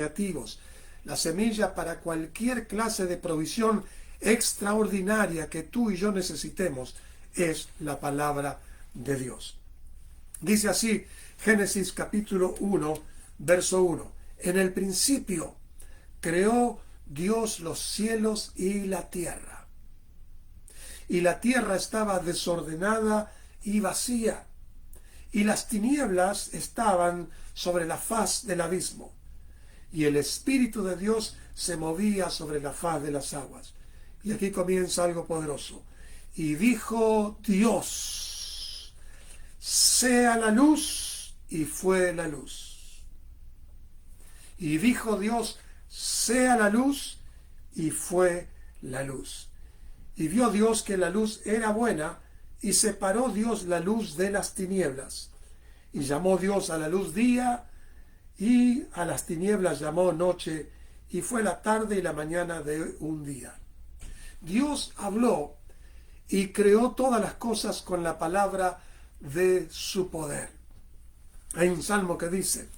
creativos. La semilla para cualquier clase de provisión extraordinaria que tú y yo necesitemos es la palabra de Dios. Dice así Génesis capítulo 1, verso 1. En el principio creó Dios los cielos y la tierra. Y la tierra estaba desordenada y vacía, y las tinieblas estaban sobre la faz del abismo, y el Espíritu de Dios se movía sobre la faz de las aguas. Y aquí comienza algo poderoso. Y dijo Dios, sea la luz, y fue la luz. Y dijo Dios, sea la luz, y fue la luz. Y vio Dios que la luz era buena, y separó Dios la luz de las tinieblas. Y llamó Dios a la luz día, y a las tinieblas llamó noche, y fue la tarde y la mañana de un día. Dios habló y creó todas las cosas con la palabra de su poder. Hay un salmo que dice,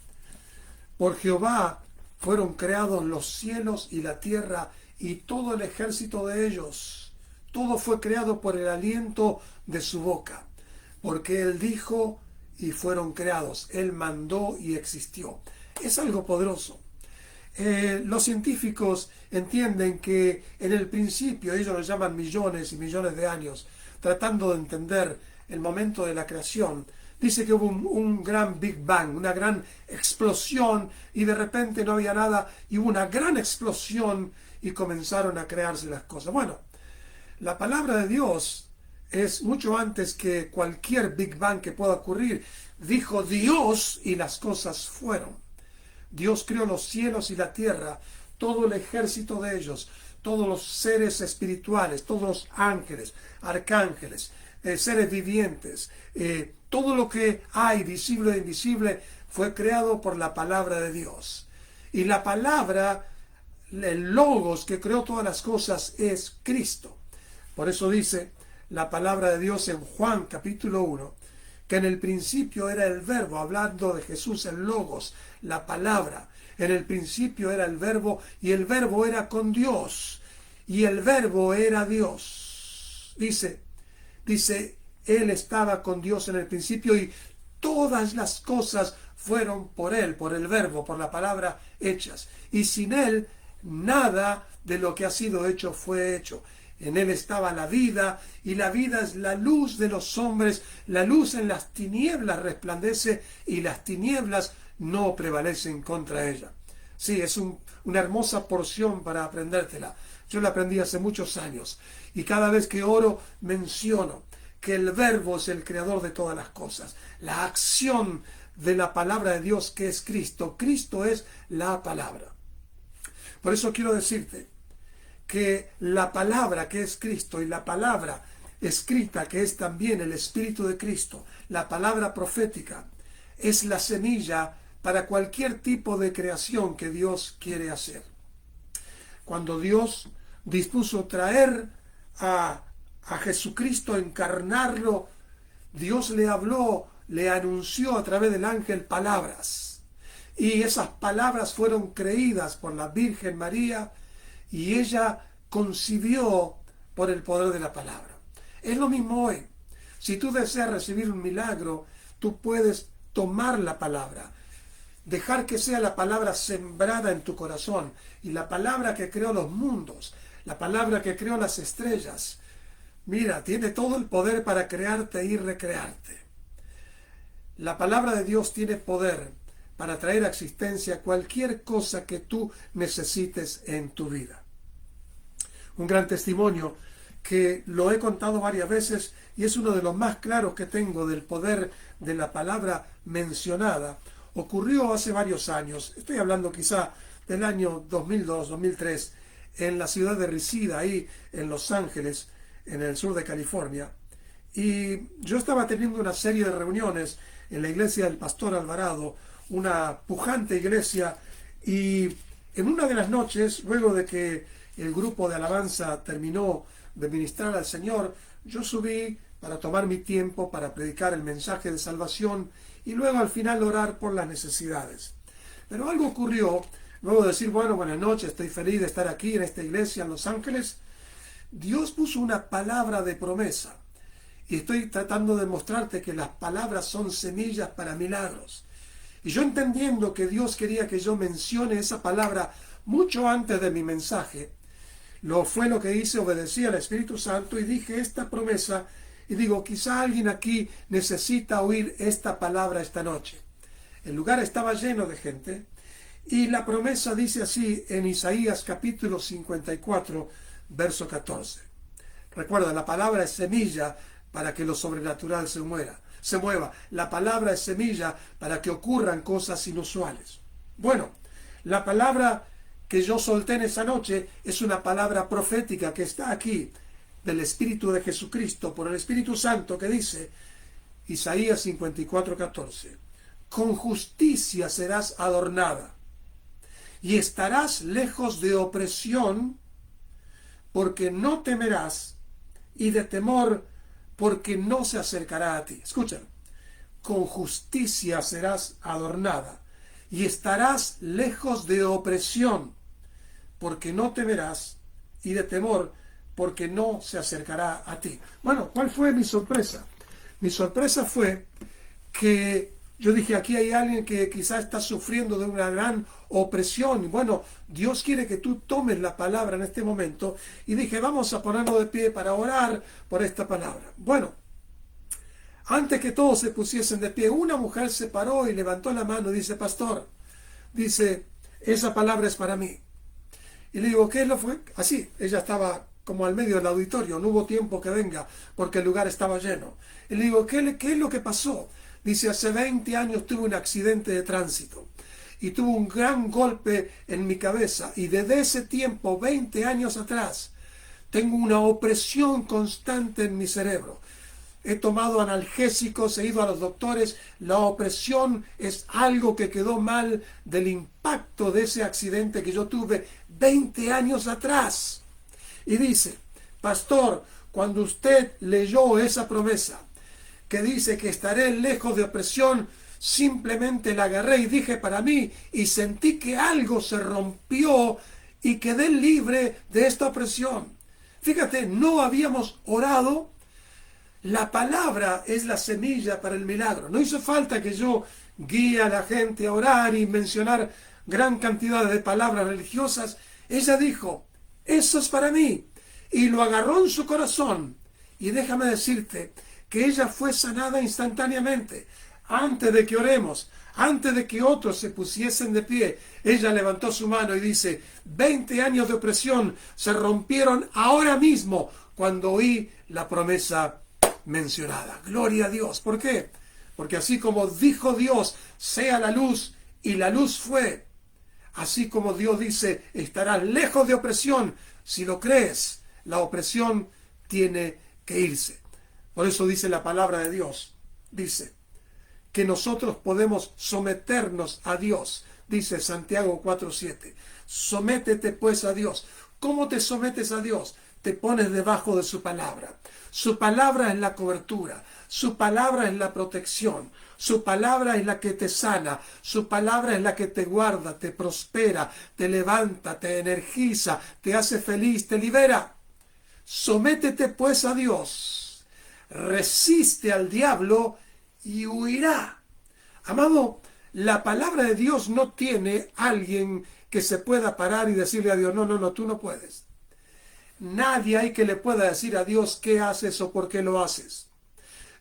por Jehová fueron creados los cielos y la tierra y todo el ejército de ellos. Todo fue creado por el aliento de su boca, porque Él dijo y fueron creados. Él mandó y existió. Es algo poderoso. Los científicos entienden que en el principio, ellos lo llaman millones y millones de años, tratando de entender el momento de la creación, dice que hubo un gran Big Bang, una gran explosión, y de repente no había nada, y hubo una gran explosión y comenzaron a crearse las cosas. Bueno, la palabra de Dios es mucho antes que cualquier Big Bang que pueda ocurrir. Dijo Dios y las cosas fueron. Dios creó los cielos y la tierra, todo el ejército de ellos, todos los seres espirituales, todos los ángeles, arcángeles, seres vivientes, todo lo que hay, visible e invisible, fue creado por la palabra de Dios. Y la palabra, el logos que creó todas las cosas, es Cristo. Por eso dice la palabra de Dios en Juan capítulo 1, que en el principio era el verbo, hablando de Jesús, el logos, la palabra. En el principio era el verbo, y el verbo era con Dios, y el verbo era Dios. Dice, Él estaba con Dios en el principio, y todas las cosas fueron por Él, por el verbo, por la palabra hechas. Y sin Él, nada de lo que ha sido hecho fue hecho. En Él estaba la vida, y la vida es la luz de los hombres. La luz en las tinieblas resplandece, y las tinieblas no prevalecen contra ella. Sí, es una hermosa porción para aprendértela. Yo la aprendí hace muchos años, y cada vez que oro menciono que el verbo es el creador de todas las cosas. La acción de la palabra de Dios, que es Cristo. Cristo es la palabra. Por eso quiero decirte que la palabra, que es Cristo, y la palabra escrita, que es también el Espíritu de Cristo, la palabra profética, es la semilla para cualquier tipo de creación que Dios quiere hacer. Cuando Dios dispuso traer a Jesucristo, encarnarlo, Dios le habló, le anunció a través del ángel palabras. Y esas palabras fueron creídas por la Virgen María, y ella concibió por el poder de la palabra. Es lo mismo hoy. Si tú deseas recibir un milagro, tú puedes tomar la palabra, dejar que sea la palabra sembrada en tu corazón, y la palabra que creó los mundos, la palabra que creó las estrellas, mira, tiene todo el poder para crearte y recrearte. La palabra de Dios tiene poder para traer a existencia cualquier cosa que tú necesites en tu vida. Un gran testimonio que lo he contado varias veces, y es uno de los más claros que tengo del poder de la palabra mencionada. Ocurrió hace varios años, estoy hablando quizá del año 2002, 2003, en la ciudad de Reseda, ahí en Los Ángeles, en el sur de California. Y yo estaba teniendo una serie de reuniones en la iglesia del pastor Alvarado, una pujante iglesia, y en una de las noches, luego de que el grupo de alabanza terminó de ministrar al Señor, yo subí para tomar mi tiempo para predicar el mensaje de salvación, y luego al final orar por las necesidades. Pero algo ocurrió luego de decir, bueno, buenas noches, estoy feliz de estar aquí en esta iglesia en Los Ángeles, Dios puso una palabra de promesa. Y estoy tratando de mostrarte que las palabras son semillas para milagros. Y yo entendiendo que Dios quería que yo mencione esa palabra mucho antes de mi mensaje, fue lo que hice, obedecí al Espíritu Santo y dije esta promesa, y digo, quizá alguien aquí necesita oír esta palabra esta noche. El lugar estaba lleno de gente, y la promesa dice así en Isaías capítulo 54, verso 14. Recuerda, la palabra es semilla para que lo sobrenatural se mueva. La palabra es semilla para que ocurran cosas inusuales. Bueno, la palabra que yo solté en esa noche es una palabra profética que está aquí del Espíritu de Jesucristo por el Espíritu Santo, que dice Isaías 54:14: con justicia serás adornada y estarás lejos de opresión, porque no temerás, y de temor, porque no se acercará a ti. Escuchen, con justicia serás adornada y estarás lejos de opresión, porque no temerás, y de temor, porque no se acercará a ti. Bueno, ¿cuál fue mi sorpresa? Mi sorpresa fue que yo dije, aquí hay alguien que quizás está sufriendo de una gran opresión. Bueno, Dios quiere que tú tomes la palabra en este momento. Y dije, vamos a ponernos de pie para orar por esta palabra. Bueno, antes que todos se pusiesen de pie, una mujer se paró y levantó la mano y dice, pastor, dice, esa palabra es para mí. Y le digo, ¿qué es lo fue? Así, ella estaba como al medio del auditorio, no hubo tiempo que venga porque el lugar estaba lleno. Y le digo, ¿qué es lo que pasó? Dice, hace 20 años tuve un accidente de tránsito y tuve un gran golpe en mi cabeza, y desde ese tiempo, 20 años atrás, tengo una opresión constante en mi cerebro. He tomado analgésicos, he ido a los doctores. La opresión es algo que quedó mal del impacto de ese accidente que yo tuve 20 años atrás. Y dice, pastor, cuando usted leyó esa promesa que dice que estaré lejos de opresión, simplemente la agarré y dije para mí, y sentí que algo se rompió y quedé libre de esta opresión. Fíjate, no habíamos orado. La palabra es la semilla para el milagro. No hizo falta que yo guíe a la gente a orar y mencionar gran cantidad de palabras religiosas. Ella dijo, eso es para mí. Y lo agarró en su corazón. Y déjame decirte que ella fue sanada instantáneamente. Antes de que oremos, antes de que otros se pusiesen de pie, ella levantó su mano y dice, 20 años de opresión se rompieron ahora mismo cuando oí la promesa mencionada. Gloria a Dios. ¿Por qué? Porque así como dijo Dios, sea la luz, y la luz fue. Así como Dios dice, estarás lejos de opresión. Si lo crees, la opresión tiene que irse. Por eso dice la palabra de Dios. Dice que nosotros podemos someternos a Dios. Dice Santiago 4:7. Sométete pues a Dios. ¿Cómo te sometes a Dios? Te pones debajo de su palabra. Su palabra es la cobertura. Su palabra es la protección. Su palabra es la que te sana. Su palabra es la que te guarda, te prospera, te levanta, te energiza, te hace feliz, te libera. Sométete pues a Dios. Resiste al diablo y huirá. Amado, la palabra de Dios no tiene alguien que se pueda parar y decirle a Dios, no, tú no puedes. Nadie hay que le pueda decir a Dios qué haces o por qué lo haces.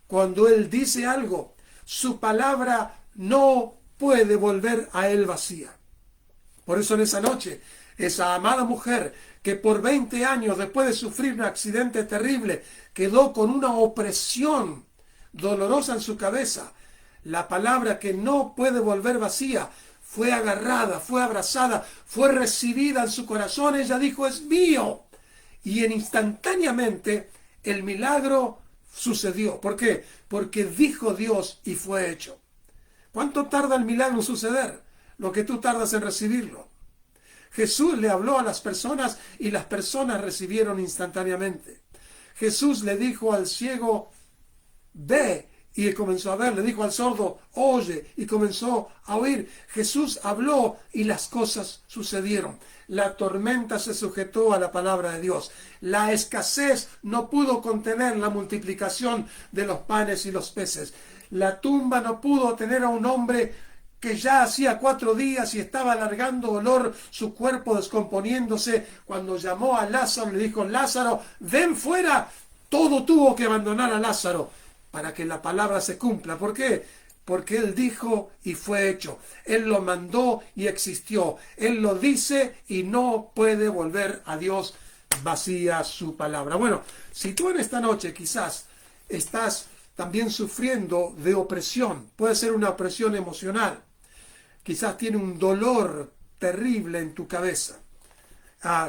Cuando Él dice algo, su palabra no puede volver a Él vacía. Por eso en esa noche, esa amada mujer que por 20 años después de sufrir un accidente terrible, quedó con una opresión dolorosa en su cabeza, la palabra que no puede volver vacía, fue agarrada, fue abrazada, fue recibida en su corazón. Ella dijo, es mío. Y instantáneamente el milagro sucedió. ¿Por qué? Porque dijo Dios y fue hecho. ¿Cuánto tarda el milagro en suceder? Lo que tú tardas en recibirlo. Jesús le habló a las personas y las personas recibieron instantáneamente. Jesús le dijo al ciego, ve y él comenzó a ver, le dijo al sordo, oye, y comenzó a oír. Jesús habló y las cosas sucedieron. La tormenta se sujetó a la palabra de Dios. La escasez no pudo contener la multiplicación de los panes y los peces. La tumba no pudo tener a un hombre que ya hacía 4 días y estaba alargando dolor, su cuerpo descomponiéndose. Cuando llamó a Lázaro, le dijo, Lázaro, ven fuera. Todo tuvo que abandonar a Lázaro para que la palabra se cumpla. ¿Por qué? Porque Él dijo y fue hecho. Él lo mandó y existió. Él lo dice y no puede volver a Dios vacía su palabra. Bueno, si tú en esta noche quizás estás también sufriendo de opresión, puede ser una opresión emocional, quizás tiene un dolor terrible en tu cabeza,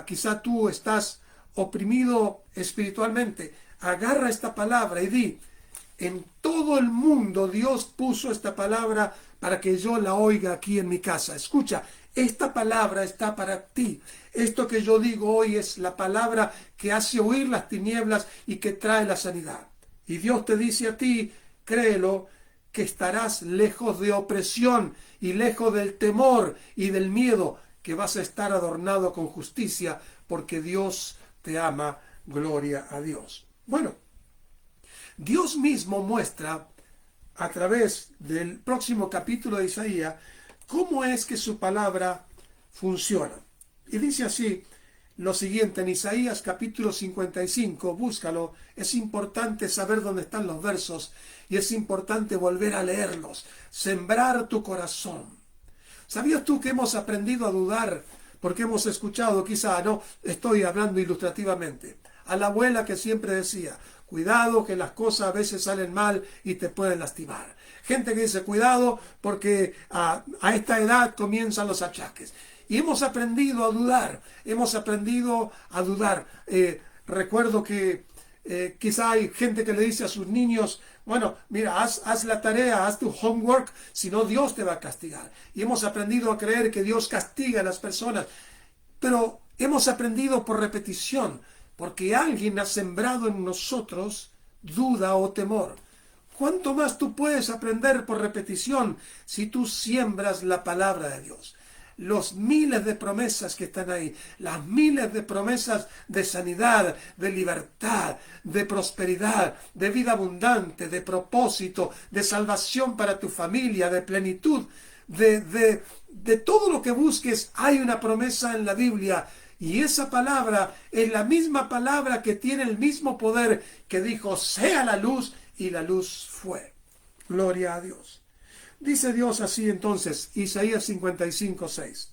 quizás tú estás oprimido espiritualmente, agarra esta palabra y di, en todo el mundo Dios puso esta palabra para que yo la oiga aquí en mi casa. Escucha, esta palabra está para ti. Esto que yo digo hoy es la palabra que hace huir las tinieblas y que trae la sanidad. Y Dios te dice a ti, créelo, que estarás lejos de opresión y lejos del temor y del miedo, que vas a estar adornado con justicia porque Dios te ama. Gloria a Dios. Bueno, Dios mismo muestra a través del próximo capítulo de Isaías cómo es que su palabra funciona. Y dice así lo siguiente en Isaías capítulo 55, búscalo, es importante saber dónde están los versos y es importante volver a leerlos, sembrar tu corazón. ¿Sabías tú que hemos aprendido a dudar porque hemos escuchado, quizá no estoy hablando ilustrativamente, a la abuela que siempre decía, cuidado que las cosas a veces salen mal y te pueden lastimar? Gente que dice, cuidado porque a esta edad comienzan los achaques. Y hemos aprendido a dudar, recuerdo que quizá hay gente que le dice a sus niños, bueno, mira, haz la tarea, haz tu homework, si no Dios te va a castigar. Y hemos aprendido a creer que Dios castiga a las personas, pero hemos aprendido por repetición, porque alguien ha sembrado en nosotros duda o temor. ¿Cuánto más tú puedes aprender por repetición si tú siembras la palabra de Dios? Los miles de promesas que están ahí, las miles de promesas de sanidad, de libertad, de prosperidad, de vida abundante, de propósito, de salvación para tu familia, de plenitud, de todo lo que busques, hay una promesa en la Biblia. Y esa palabra es la misma palabra que tiene el mismo poder que dijo, sea la luz, y la luz fue. Gloria a Dios. Dice Dios así entonces, Isaías 55:6.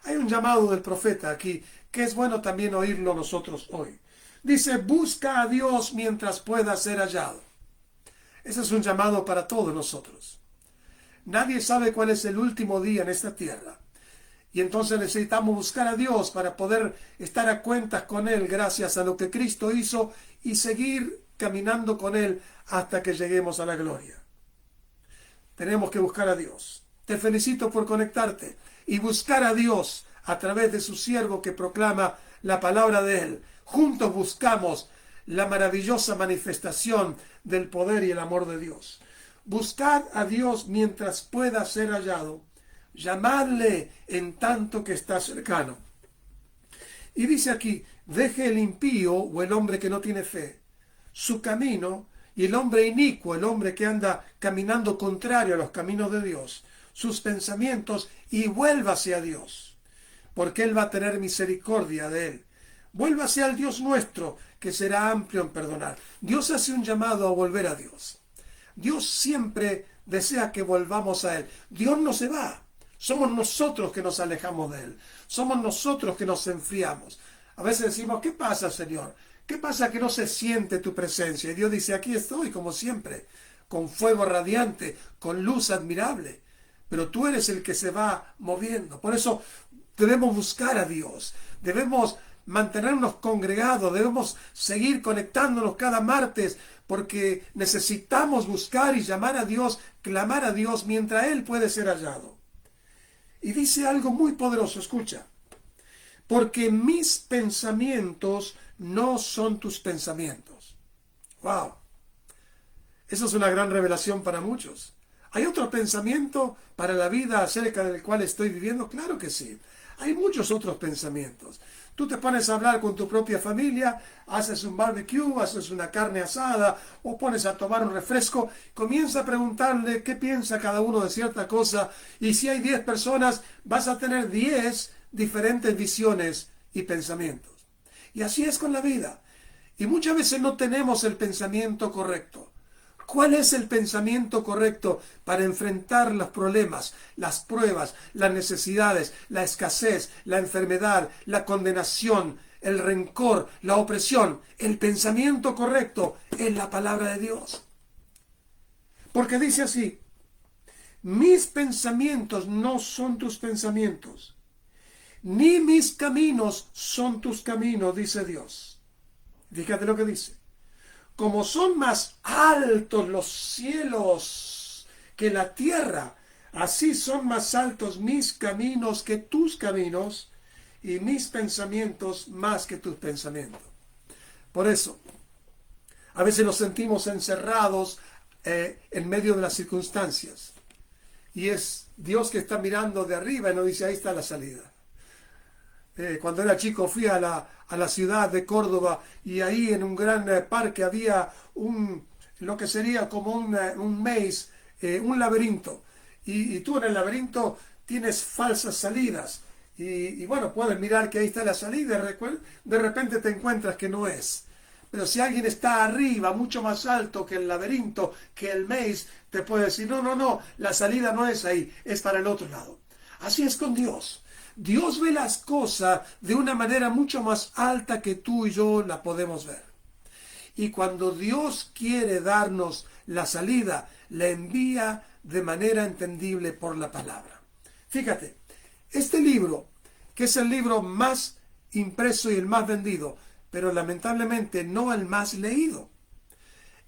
Hay un llamado del profeta aquí, que es bueno también oírlo nosotros hoy. Dice, busca a Dios mientras pueda ser hallado. Ese es un llamado para todos nosotros. Nadie sabe cuál es el último día en esta tierra. Y entonces necesitamos buscar a Dios para poder estar a cuentas con Él gracias a lo que Cristo hizo y seguir caminando con Él hasta que lleguemos a la gloria. Tenemos que buscar a Dios. Te felicito por conectarte y buscar a Dios a través de su siervo que proclama la palabra de Él. Juntos buscamos la maravillosa manifestación del poder y el amor de Dios. Buscad a Dios mientras pueda ser hallado. Llamadle en tanto que está cercano. Y dice aquí, deje el impío o el hombre que no tiene fe su camino, y el hombre inicuo, el hombre que anda caminando contrario a los caminos de Dios, sus pensamientos, y vuélvase a Dios, porque Él va a tener misericordia de él. Vuélvase al Dios nuestro, que será amplio en perdonar. Dios hace un llamado a volver a Dios. Dios siempre desea que volvamos a Él. Dios no se va. Somos nosotros que nos alejamos de Él. Somos nosotros que nos enfriamos. A veces decimos, ¿qué pasa, Señor? ¿Qué pasa que no se siente tu presencia? Y Dios dice, aquí estoy como siempre, con fuego radiante, con luz admirable. Pero tú eres el que se va moviendo. Por eso debemos buscar a Dios. Debemos mantenernos congregados. Debemos seguir conectándonos cada martes, porque necesitamos buscar y llamar a Dios, clamar a Dios mientras Él puede ser hallado. Y dice algo muy poderoso, escucha. Porque mis pensamientos no son tus pensamientos. ¡Wow! Eso es una gran revelación para muchos. ¿Hay otro pensamiento para la vida acerca del cual estoy viviendo? Claro que sí. Hay muchos otros pensamientos. Tú te pones a hablar con tu propia familia, haces un barbecue, haces una carne asada o pones a tomar un refresco, comienza a preguntarle qué piensa cada uno de cierta cosa y si hay 10 personas vas a tener 10 diferentes visiones y pensamientos. Y así es con la vida. Y muchas veces no tenemos el pensamiento correcto. ¿Cuál es el pensamiento correcto para enfrentar los problemas, las pruebas, las necesidades, la escasez, la enfermedad, la condenación, el rencor, la opresión? El pensamiento correcto es la palabra de Dios. Porque dice así: mis pensamientos no son tus pensamientos, ni mis caminos son tus caminos, dice Dios. Fíjate lo que dice. Como son más altos los cielos que la tierra, así son más altos mis caminos que tus caminos, y mis pensamientos más que tus pensamientos. Por eso, a veces nos sentimos encerrados en medio de las circunstancias. Y es Dios que está mirando de arriba y nos dice: ahí está la salida. Cuando era chico fui a la ciudad de Córdoba y ahí en un gran parque había lo que sería como un maze, un laberinto. Y tú en el laberinto tienes falsas salidas. Y bueno, puedes mirar que ahí está la salida, de repente te encuentras que no es. Pero si alguien está arriba, mucho más alto que el laberinto, que el maze, te puede decir: no, la salida no es ahí, es para el otro lado. Así es con Dios. Dios ve las cosas de una manera mucho más alta que tú y yo la podemos ver. Y cuando Dios quiere darnos la salida, la envía de manera entendible por la palabra. Fíjate, este libro, que es el libro más impreso y el más vendido, pero lamentablemente no el más leído,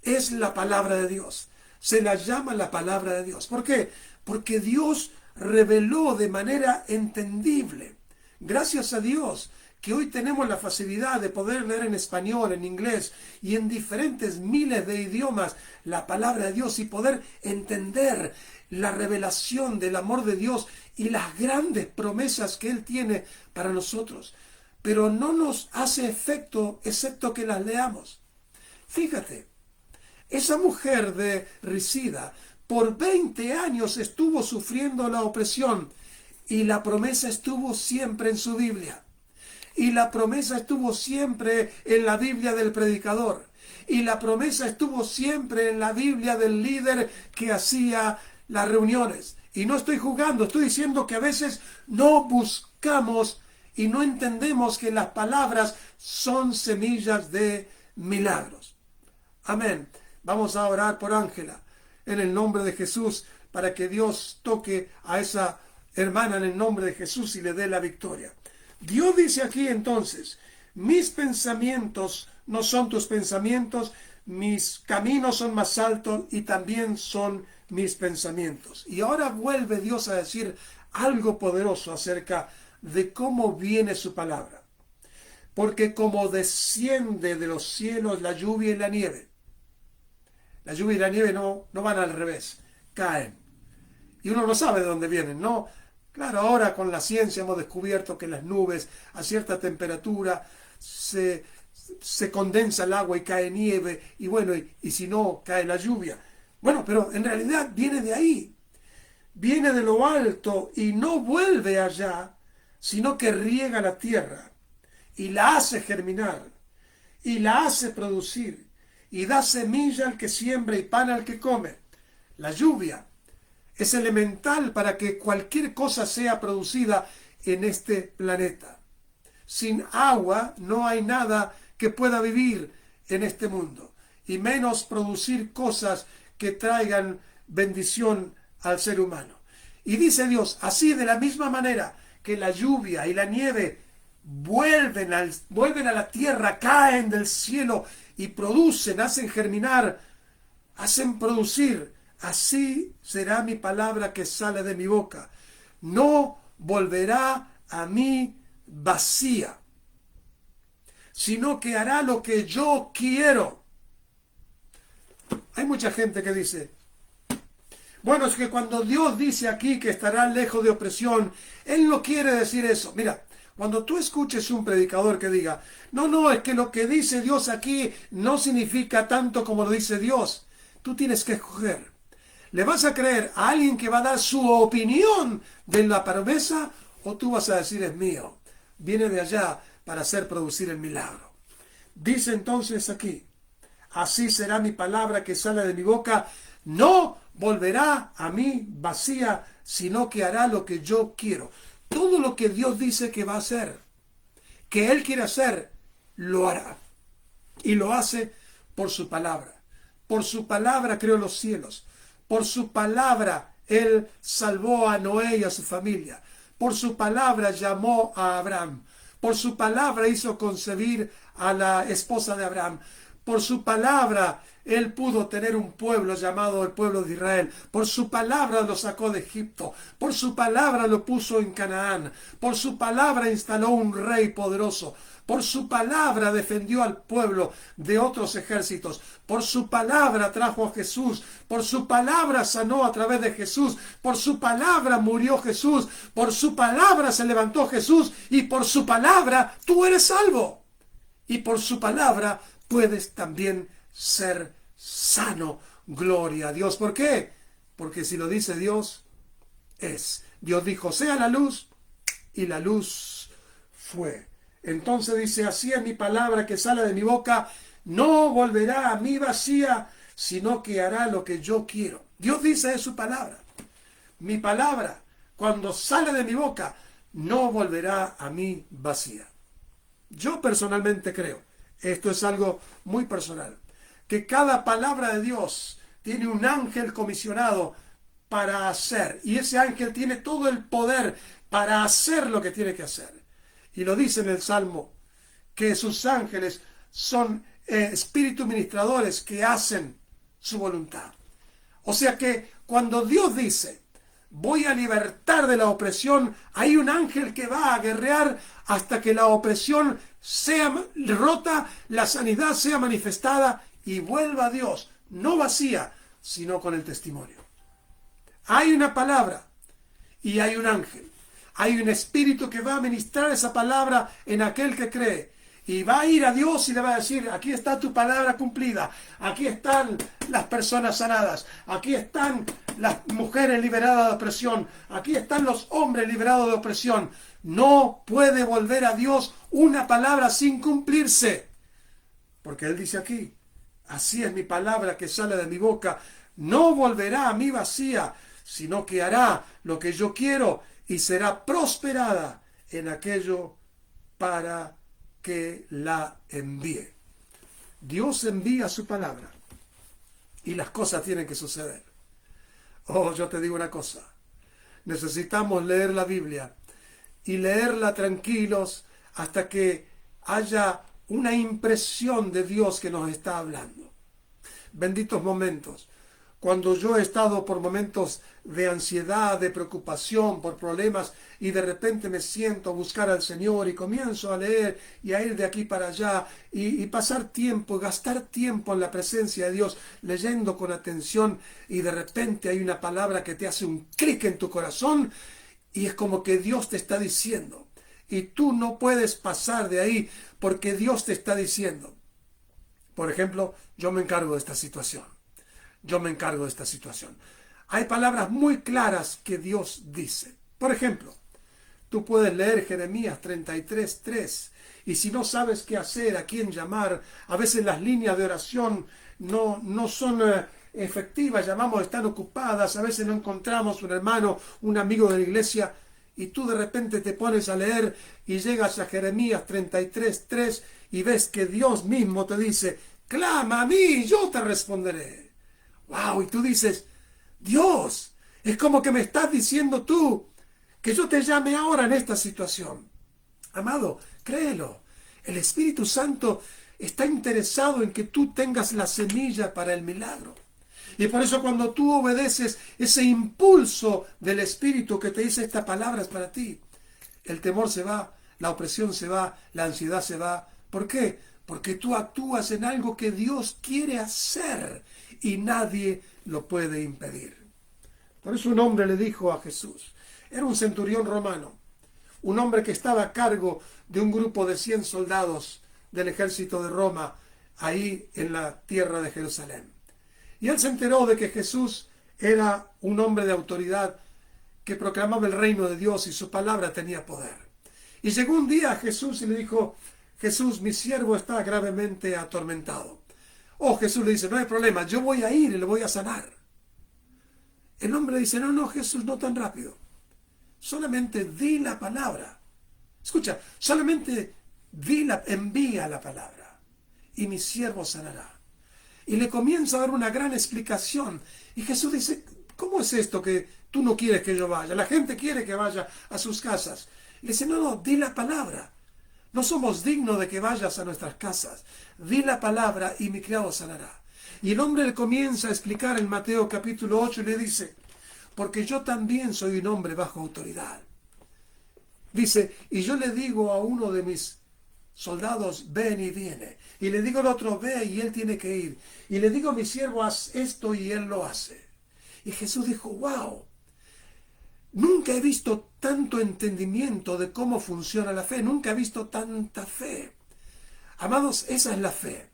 es la palabra de Dios. Se la llama la palabra de Dios. ¿Por qué? Porque Dios reveló de manera entendible. Gracias a Dios que hoy tenemos la facilidad de poder leer en español, en inglés y en diferentes miles de idiomas la palabra de Dios y poder entender la revelación del amor de Dios y las grandes promesas que Él tiene para nosotros. Pero no nos hace efecto excepto que las leamos. Fíjate, esa mujer de Risida por 20 años estuvo sufriendo la opresión y la promesa estuvo siempre en su Biblia. Y la promesa estuvo siempre en la Biblia del predicador. Y la promesa estuvo siempre en la Biblia del líder que hacía las reuniones. Y no estoy jugando, estoy diciendo que a veces no buscamos y no entendemos que las palabras son semillas de milagros. Amén. Vamos a orar por Ángela en el nombre de Jesús para que Dios toque a esa hermana en el nombre de Jesús y le dé la victoria. Dios dice aquí entonces: mis pensamientos no son tus pensamientos, mis caminos son más altos y también son mis pensamientos. Y ahora vuelve Dios a decir algo poderoso acerca de cómo viene su palabra. Porque como desciende de los cielos la lluvia y la nieve. La lluvia y la nieve no van al revés, caen. Y uno no sabe de dónde vienen, ¿no? Claro, ahora con la ciencia hemos descubierto que las nubes a cierta temperatura se condensa el agua y cae nieve, y bueno, y si no, cae la lluvia. Bueno, pero en realidad viene de ahí, viene de lo alto y no vuelve allá, sino que riega la tierra y la hace germinar y la hace producir y da semilla al que siembra y pan al que come. La lluvia es elemental para que cualquier cosa sea producida en este planeta. Sin agua no hay nada que pueda vivir en este mundo, y menos producir cosas que traigan bendición al ser humano. Y dice Dios, así de la misma manera que la lluvia y la nieve vuelven a la tierra, caen del cielo y producen, hacen germinar, hacen producir, así será mi palabra que sale de mi boca. No volverá a mí vacía, sino que hará lo que yo quiero. Hay mucha gente que dice, bueno, es que cuando Dios dice aquí que estará lejos de opresión, Él no quiere decir eso. Mira, cuando tú escuches un predicador que diga, no, es que lo que dice Dios aquí no significa tanto como lo dice Dios, tú tienes que escoger. ¿Le vas a creer a alguien que va a dar su opinión de la promesa o tú vas a decir es mío? Viene de allá para hacer producir el milagro. Dice entonces aquí, así será mi palabra que sale de mi boca, no volverá a mí vacía, sino que hará lo que yo quiero. Todo lo que Dios dice que va a hacer, que Él quiere hacer, lo hará. Y lo hace por su palabra. Por su palabra creó los cielos. Por su palabra Él salvó a Noé y a su familia. Por su palabra llamó a Abraham. Por su palabra hizo concebir a la esposa de Abraham. Por su palabra Él pudo tener un pueblo llamado el pueblo de Israel. Por su palabra lo sacó de Egipto. Por su palabra lo puso en Canaán. Por su palabra instaló un rey poderoso. Por su palabra defendió al pueblo de otros ejércitos. Por su palabra trajo a Jesús. Por su palabra sanó a través de Jesús. Por su palabra murió Jesús. Por su palabra se levantó Jesús. Y por su palabra tú eres salvo. Y por su palabra puedes también ser sano. Gloria a Dios. ¿Por qué? Porque si lo dice Dios, es. Dios dijo, sea la luz, y la luz fue. Entonces dice, así es mi palabra que sale de mi boca, no volverá a mí vacía, sino que hará lo que yo quiero. Dios dice en su palabra. Mi palabra, cuando sale de mi boca, no volverá a mí vacía. Yo personalmente creo, esto es algo muy personal, que cada palabra de Dios tiene un ángel comisionado para hacer, y ese ángel tiene todo el poder para hacer lo que tiene que hacer. Y lo dice en el Salmo, que sus ángeles son espíritus ministradores que hacen su voluntad. O sea que cuando Dios dice, voy a libertar de la opresión, hay un ángel que va a guerrear hasta que la opresión sea rota, la sanidad sea manifestada y vuelva a Dios, no vacía, sino con el testimonio. Hay una palabra y hay un ángel. Hay un espíritu que va a ministrar esa palabra en aquel que cree. Y va a ir a Dios y le va a decir, aquí está tu palabra cumplida. Aquí están las personas sanadas. Aquí están las mujeres liberadas de opresión. Aquí están los hombres liberados de opresión. No puede volver a Dios una palabra sin cumplirse. Porque Él dice aquí, así es mi palabra que sale de mi boca. No volverá a mí vacía, sino que hará lo que yo quiero y será prosperada en aquello para que la envíe. Dios envía su palabra y las cosas tienen que suceder. Oh, yo te digo una cosa. Necesitamos leer la Biblia y leerla tranquilos hasta que haya una impresión de Dios que nos está hablando. Benditos momentos. Cuando yo he estado por momentos de ansiedad, de preocupación, por problemas, y de repente me siento a buscar al Señor y comienzo a leer y a ir de aquí para allá y pasar tiempo, gastar tiempo en la presencia de Dios, leyendo con atención, y de repente hay una palabra que te hace un clic en tu corazón y es como que Dios te está diciendo. Y tú no puedes pasar de ahí porque Dios te está diciendo. Por ejemplo, yo me encargo de esta situación. Yo me encargo de esta situación. Hay palabras muy claras que Dios dice. Por ejemplo, tú puedes leer Jeremías 33:3 y si no sabes qué hacer, a quién llamar, a veces las líneas de oración no son efectivas, llamamos, están ocupadas, a veces no encontramos un hermano, un amigo de la iglesia, y tú de repente te pones a leer y llegas a Jeremías 33:3 y ves que Dios mismo te dice, clama a mí y yo te responderé. ¡Wow! Y tú dices, Dios, es como que me estás diciendo tú que yo te llame ahora en esta situación. Amado, créelo. El Espíritu Santo está interesado en que tú tengas la semilla para el milagro. Y por eso cuando tú obedeces ese impulso del Espíritu que te dice estas palabras para ti, el temor se va, la opresión se va, la ansiedad se va. ¿Por qué? porque tú actúas en algo que Dios quiere hacer y nadie lo puede impedir. Por eso un hombre le dijo a Jesús, era un centurión romano, un hombre que estaba a cargo de un grupo de 100 soldados del ejército de Roma, ahí en la tierra de Jerusalén. Y él se enteró de que Jesús era un hombre de autoridad que proclamaba el reino de Dios y su palabra tenía poder. Y llegó un día a Jesús y le dijo, Jesús, mi siervo está gravemente atormentado. Oh, Jesús le dice, no hay problema, yo voy a ir y le voy a sanar. El hombre dice, no, Jesús, no tan rápido. Solamente di la palabra. Escucha, solamente envía la palabra y mi siervo sanará. Y le comienza a dar una gran explicación. Y Jesús dice, ¿cómo es esto que tú no quieres que yo vaya? La gente quiere que vaya a sus casas. Y le dice, no, di la palabra. No somos dignos de que vayas a nuestras casas. Di la palabra y mi criado sanará. Y el hombre le comienza a explicar en Mateo capítulo 8 y le dice, porque yo también soy un hombre bajo autoridad. Dice, y yo le digo a uno de mis soldados, ven y viene. Y le digo al otro, ve y él tiene que ir. Y le digo a mi siervo, haz esto y él lo hace. Y Jesús dijo, wow, nunca he visto tanto entendimiento de cómo funciona la fe. Nunca he visto tanta fe. Amados, esa es la fe.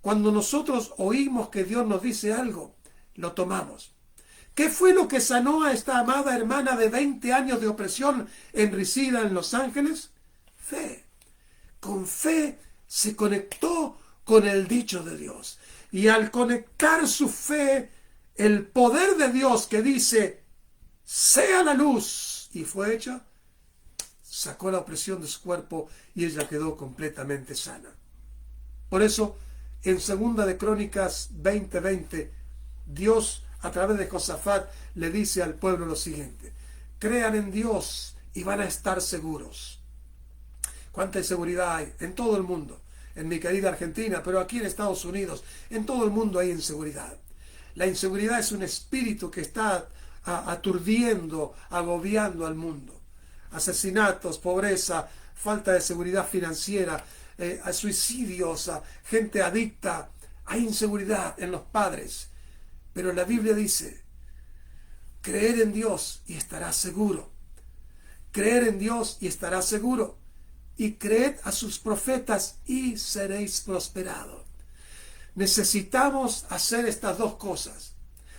Cuando nosotros oímos que Dios nos dice algo, lo tomamos. ¿Qué fue lo que sanó a esta amada hermana de 20 años de opresión enricida en Los Ángeles? Fe. Con fe se conectó con el dicho de Dios. Y al conectar su fe, el poder de Dios que dice, sea la luz, y fue hecha, sacó la opresión de su cuerpo y ella quedó completamente sana. Por eso, en 2 de Crónicas 20:20, Dios a través de Josafat le dice al pueblo lo siguiente, crean en Dios y van a estar seguros. ¿Cuánta inseguridad hay en todo el mundo? En mi querida Argentina, pero aquí en Estados Unidos, en todo el mundo hay inseguridad. La inseguridad es un espíritu que está aturdiendo, agobiando al mundo. Asesinatos, pobreza, falta de seguridad financiera, suicidios, gente adicta. Hay inseguridad en los padres. Pero la Biblia dice, creer en Dios y estarás seguro. Creer en Dios y estarás seguro. Y creed a sus profetas y seréis prosperados. Necesitamos hacer estas dos cosas.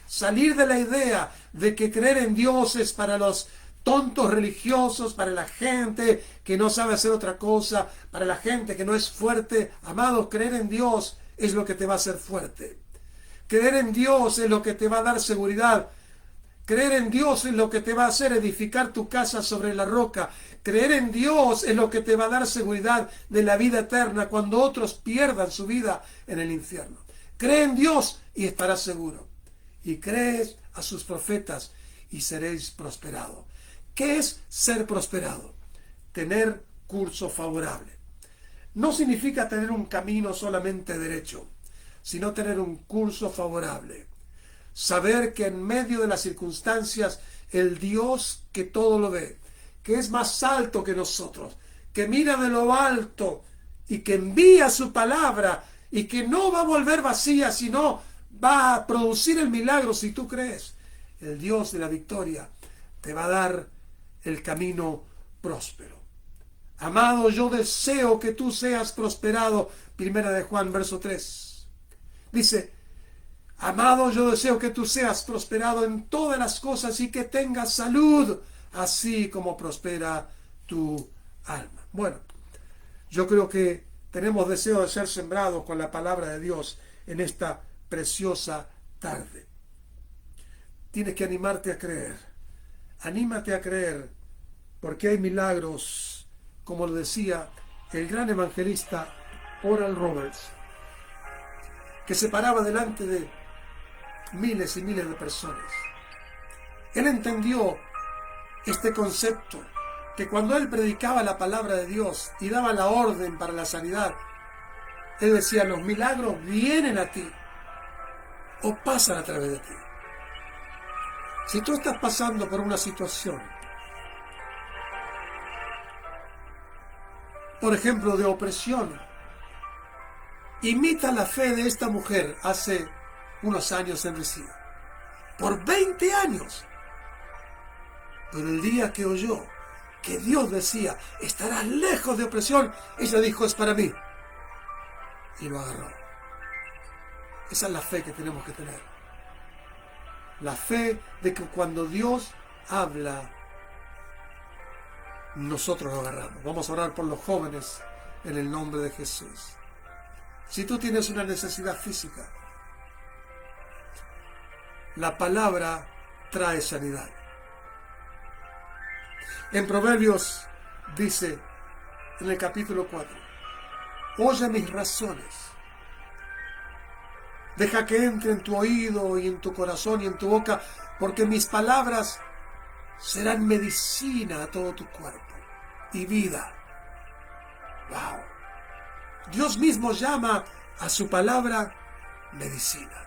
Salir de la idea de que creer en Dios es para los tontos religiosos, para la gente que no sabe hacer otra cosa, para la gente que no es fuerte. Amados, creer en Dios es lo que te va a hacer fuerte. Creer en Dios es lo que te va a dar seguridad. Creer en Dios es lo que te va a hacer edificar tu casa sobre la roca. Creer en Dios es lo que te va a dar seguridad de la vida eterna cuando otros pierdan su vida en el infierno. Cree en Dios y estarás seguro. Y crees a sus profetas y seréis prosperados. ¿Qué es ser prosperado? Tener curso favorable. No significa tener un camino solamente derecho, sino tener un curso favorable. Saber que en medio de las circunstancias, el Dios que todo lo ve, que es más alto que nosotros, que mira de lo alto y que envía su palabra y que no va a volver vacía, sino va a producir el milagro si tú crees. El Dios de la victoria te va a dar el camino próspero. Amado, yo deseo que tú seas prosperado. 1 de Juan, verso 3. Dice, amado, yo deseo que tú seas prosperado en todas las cosas y que tengas salud, así como prospera tu alma. Bueno, yo creo que tenemos deseo de ser sembrados con la palabra de Dios en esta preciosa tarde. Tienes que animarte a creer. Anímate a creer, porque hay milagros, como lo decía el gran evangelista Oral Roberts, que se paraba delante de miles y miles de personas. Él entendió este concepto, que cuando él predicaba la palabra de Dios y daba la orden para la sanidad, él decía, los milagros vienen a ti o pasan a través de ti. Si tú estás pasando por una situación, por ejemplo, de opresión, Imita la fe de esta mujer hace unos años en Recife. Por 20 años. Pero el día que oyó que Dios decía, estarás lejos de opresión, ella dijo, es para mí. Y lo agarró. Esa es la fe que tenemos que tener. La fe de que cuando Dios habla, nosotros lo agarramos. Vamos a orar por los jóvenes en el nombre de Jesús. Si tú tienes una necesidad física, la palabra trae sanidad. En Proverbios dice, en el capítulo 4, oye mis razones. Deja que entre en tu oído y en tu corazón y en tu boca, porque mis palabras serán medicina a todo tu cuerpo y vida. ¡Wow! Dios mismo llama a su palabra medicina.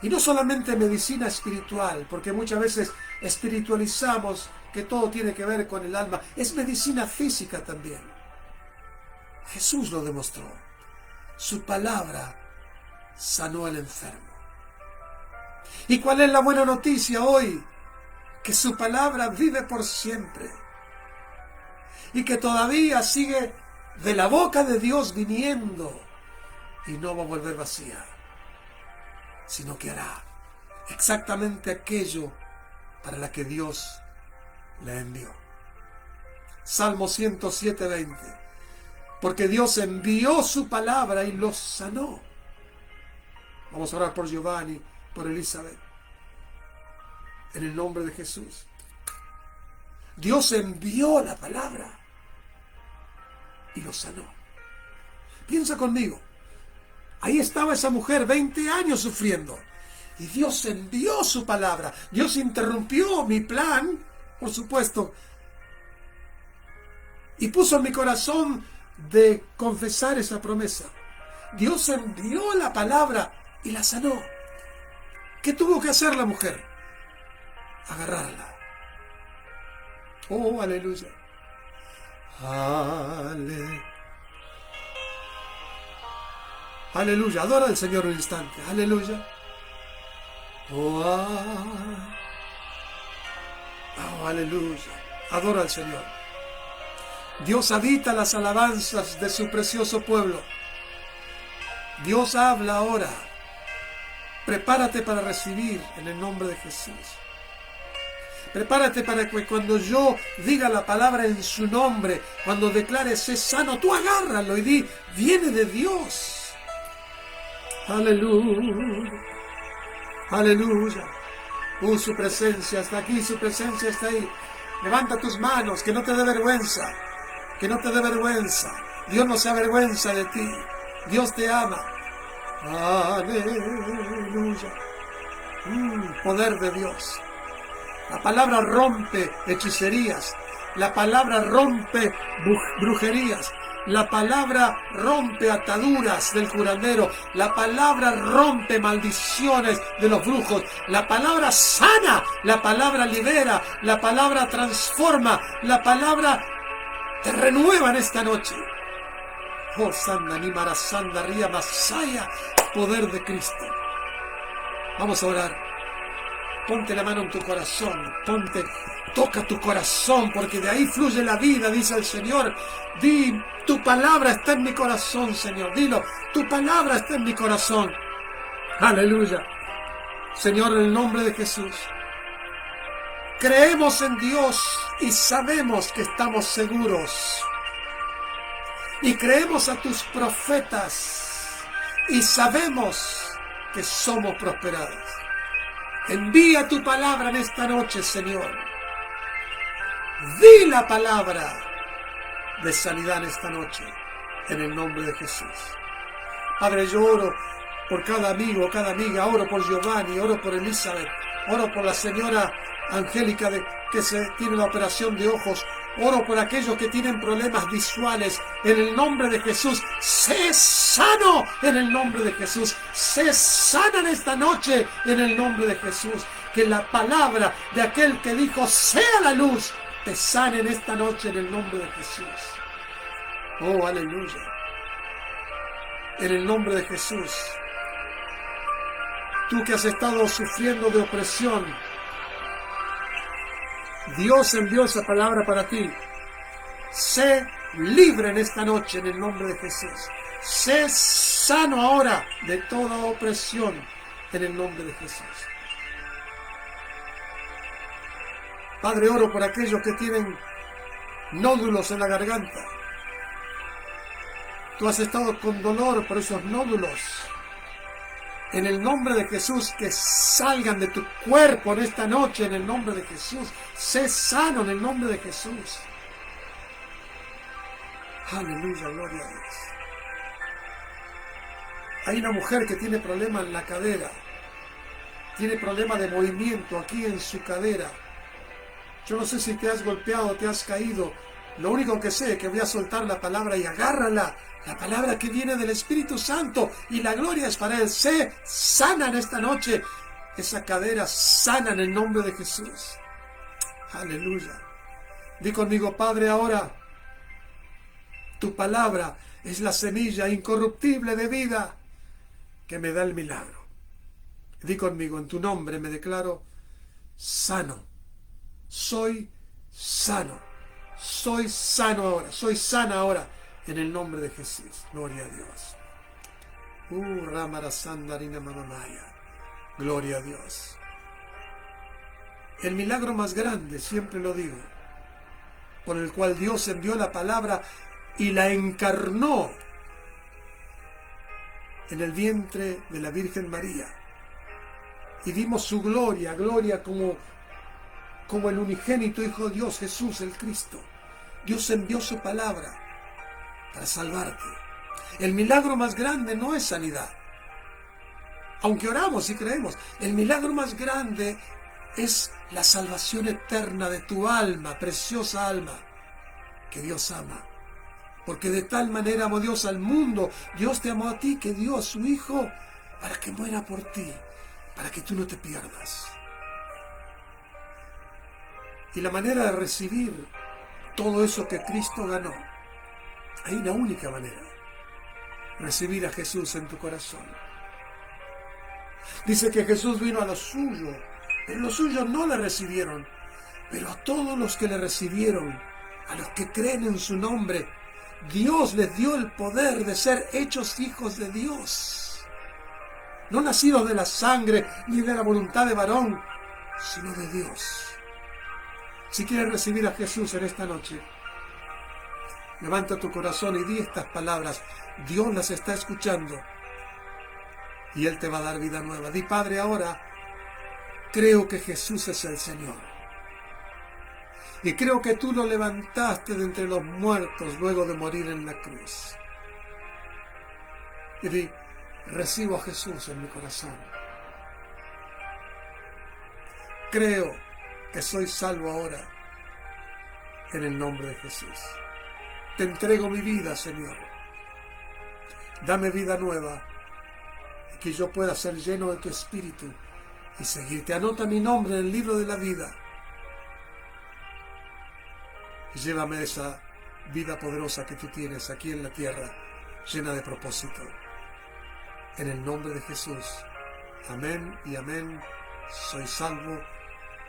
Y no solamente medicina espiritual, porque muchas veces espiritualizamos que todo tiene que ver con el alma. Es medicina física también. Jesús lo demostró. Su palabra sanó al enfermo. ¿Y cuál es la buena noticia hoy? Que su palabra vive por siempre. Y que todavía sigue de la boca de Dios viniendo. Y no va a volver vacía, sino que hará exactamente aquello para la que Dios la envió. Salmo 107:20. Porque Dios envió su palabra y los sanó. Vamos a orar por Giovanni, por Elizabeth. En el nombre de Jesús. Dios envió la palabra y los sanó. Piensa conmigo. Ahí estaba esa mujer 20 años sufriendo. Y Dios envió su palabra. Dios interrumpió mi plan, por supuesto. Y puso en mi corazón de confesar esa promesa. Dios envió la palabra y la sanó. ¿Qué tuvo que hacer la mujer? Agarrarla. Oh, aleluya. Aleluya. Adora al Señor un instante. Aleluya. Oh, aleluya. Adora al Señor. Dios habita las alabanzas de su precioso pueblo. Dios habla ahora. Prepárate para recibir en el nombre de Jesús. Prepárate para que cuando yo diga la palabra en su nombre, cuando declare sé sano, tú agárralo y di, viene de Dios. Aleluya. Aleluya. Su presencia está aquí, su presencia está ahí. Levanta tus manos, que no te dé vergüenza. Que no te dé vergüenza. Dios no se avergüenza de ti. Dios te ama. Aleluya. Poder de Dios. La palabra rompe hechicerías. La palabra rompe brujerías. La palabra rompe ataduras del curandero. La palabra rompe maldiciones de los brujos. La palabra sana. La palabra libera. La palabra transforma. La palabra te renueva en esta noche. Oh, Sanda, Nimara, Sanda, Ría, Masaya, poder de Cristo. Vamos a orar. Ponte la mano en tu corazón, toca tu corazón, porque de ahí fluye la vida, dice el Señor. Di, tu palabra está en mi corazón, Señor. Dilo, tu palabra está en mi corazón. Aleluya. Señor, en el nombre de Jesús. Creemos en Dios y sabemos que estamos seguros. Y creemos a tus profetas y sabemos que somos prosperados. Envía tu palabra en esta noche, Señor. Di la palabra de sanidad en esta noche, en el nombre de Jesús. Padre, yo oro por cada amigo, cada amiga, oro por Giovanni, oro por Elizabeth, oro por la señora Angélica que tiene la operación de ojos, oro por aquellos que tienen problemas visuales, en el nombre de Jesús. Sé sano en el nombre de Jesús. Sé sana en esta noche en el nombre de Jesús. Que la palabra de aquel que dijo sea la luz te sane en esta noche en el nombre de Jesús. Oh, aleluya. en el nombre de Jesús. Tú que has estado sufriendo de opresión, Dios envió esa palabra para ti. Sé libre en esta noche en el nombre de Jesús. Sé sano ahora de toda opresión en el nombre de Jesús. Padre, oro por aquellos que tienen nódulos en la garganta. Tú has estado con dolor por esos nódulos. En el nombre de Jesús, que salgan de tu cuerpo en esta noche, en el nombre de Jesús. Sé sano en el nombre de Jesús. Aleluya, gloria a Dios. Hay una mujer que tiene problemas en la cadera. Tiene problemas de movimiento aquí en su cadera. Yo no sé si te has golpeado, te has caído. Lo único que sé es que voy a soltar la palabra y agárrala. La palabra que viene del Espíritu Santo, y la gloria es para Él. Sé sana en esta noche. Esa cadera sana en el nombre de Jesús. Aleluya. Di conmigo, Padre, ahora tu palabra es la semilla incorruptible de vida que me da el milagro. Di conmigo, en tu nombre me declaro sano. Soy sano. Soy sano ahora. Soy sana ahora. En el nombre de Jesús. Gloria a Dios. Ramarasandarina Mamamaya. Gloria a Dios. El milagro más grande, siempre lo digo, por el cual Dios envió la palabra y la encarnó en el vientre de la Virgen María. Y vimos su gloria como el unigénito Hijo de Dios, Jesús el Cristo. Dios envió su palabra para salvarte. El milagro más grande no es sanidad. Aunque oramos y creemos, el milagro más grande es la salvación eterna de tu alma, preciosa alma, que Dios ama. Porque de tal manera amó Dios al mundo, Dios te amó a ti, que dio a su Hijo para que muera por ti, para que tú no te pierdas. Y la manera de recibir todo eso que Cristo ganó, hay una única manera: recibir a Jesús en tu corazón. Dice que Jesús vino a los suyos, pero los suyos no le recibieron. Pero a todos los que le recibieron, a los que creen en su nombre, Dios les dio el poder de ser hechos hijos de Dios. No nacidos de la sangre ni de la voluntad de varón, sino de Dios. Si quieres recibir a Jesús en esta noche, levanta tu corazón y di estas palabras. Dios las está escuchando y Él te va a dar vida nueva. Di: Padre, ahora creo que Jesús es el Señor. Y creo que tú lo levantaste de entre los muertos luego de morir en la cruz. Y di: recibo a Jesús en mi corazón. Creo que soy salvo ahora en el nombre de Jesús. Te entrego mi vida, Señor. Dame vida nueva y que yo pueda ser lleno de tu Espíritu y seguirte. Anota mi nombre en el libro de la vida y llévame a esa vida poderosa que tú tienes aquí en la tierra, llena de propósito. En el nombre de Jesús. Amén y amén. Soy salvo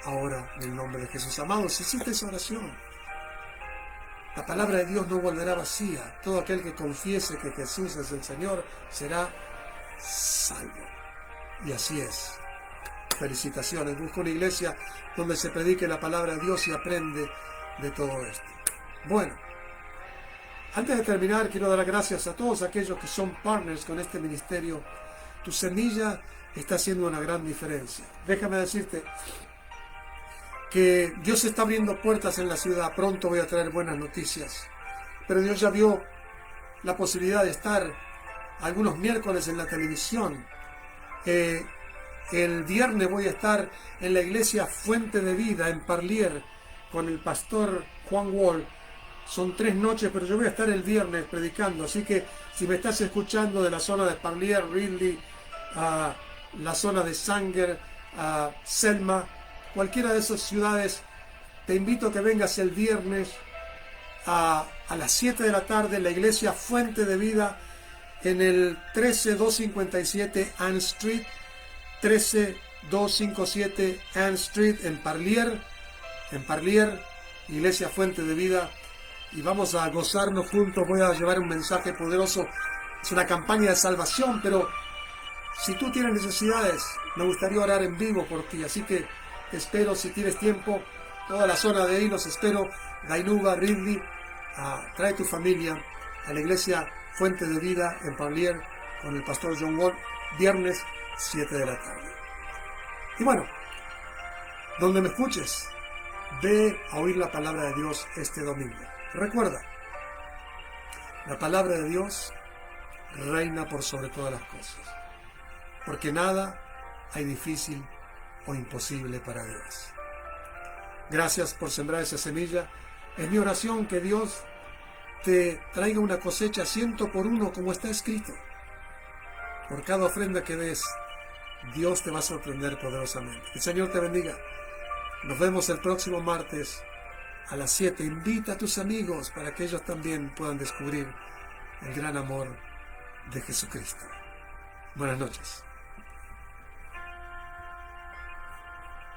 ahora en el nombre de Jesús. Amados, hiciste esa oración. La palabra de Dios no volverá vacía. Todo aquel que confiese que Jesús es el Señor será salvo. Y así es. Felicitaciones. Busca una iglesia donde se predique la palabra de Dios y aprende de todo esto. Bueno, antes de terminar, quiero dar gracias a todos aquellos que son partners con este ministerio. Tu semilla está haciendo una gran diferencia. Déjame decirte que Dios está abriendo puertas en la ciudad. Pronto voy a traer buenas noticias. Pero Dios ya vio la posibilidad de estar algunos miércoles en la televisión. El viernes voy a estar en la iglesia Fuente de Vida en Parlier con el pastor Juan Wall. Son 3 noches, pero yo voy a estar el viernes predicando. Así que si me estás escuchando de la zona de Parlier, Ridley, la zona de Sanger, Selma, cualquiera de esas ciudades, te invito a que vengas el viernes a las 7 de la tarde en la iglesia Fuente de Vida en el 13257 Ann Street, 13257 Ann Street en Parlier, Iglesia Fuente de Vida, y vamos a gozarnos juntos. Voy a llevar un mensaje poderoso. Es una campaña de salvación, pero si tú tienes necesidades, me gustaría orar en vivo por ti, así que te espero si tienes tiempo. Toda la zona de ahí los espero. Dainuba, Ridley, trae tu familia a la Iglesia Fuente de Vida en Parlier con el pastor John Wall, viernes 7 de la tarde. Y bueno, donde me escuches, ve a oír la palabra de Dios este domingo. Recuerda, la palabra de Dios reina por sobre todas las cosas, porque nada hay difícil o imposible para Dios. Gracias por sembrar esa semilla. Es mi oración que Dios te traiga una cosecha 100 por 1, como está escrito. Por cada ofrenda que des, Dios te va a sorprender poderosamente. El Señor te bendiga. Nos vemos el próximo martes a las 7. Invita a tus amigos para que ellos también puedan descubrir el gran amor de Jesucristo. Buenas noches.